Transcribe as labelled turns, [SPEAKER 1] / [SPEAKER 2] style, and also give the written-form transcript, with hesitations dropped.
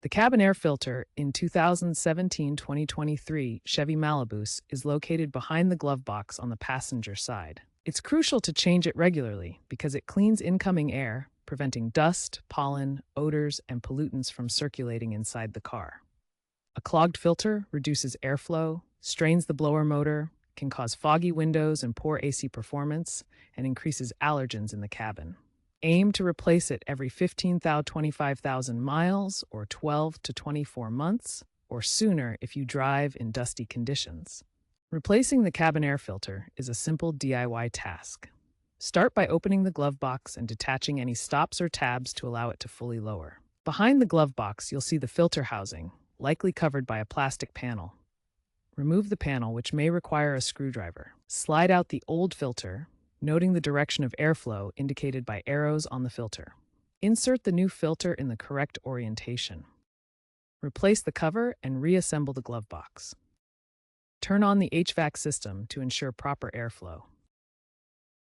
[SPEAKER 1] The cabin air filter in 2017-2023 Chevy Malibu is located behind the glove box on the passenger side. It's crucial to change it regularly because it cleans incoming air, preventing dust, pollen, odors, and pollutants from circulating inside the car. A clogged filter reduces airflow, strains the blower motor, can cause foggy windows and poor AC performance, and increases allergens in the cabin. Aim to replace it every 15,000 to 25,000 miles or 12 to 24 months, or sooner if you drive in dusty conditions. Replacing the cabin air filter is a simple DIY task. Start by opening the glove box and detaching any stops or tabs to allow it to fully lower. Behind the glove box, you'll see the filter housing, likely covered by a plastic panel. Remove the panel, which may require a screwdriver. Slide out the old filter, noting the direction of airflow indicated by arrows on the filter. Insert the new filter in the correct orientation. Replace the cover and reassemble the glove box. Turn on the HVAC system to ensure proper airflow.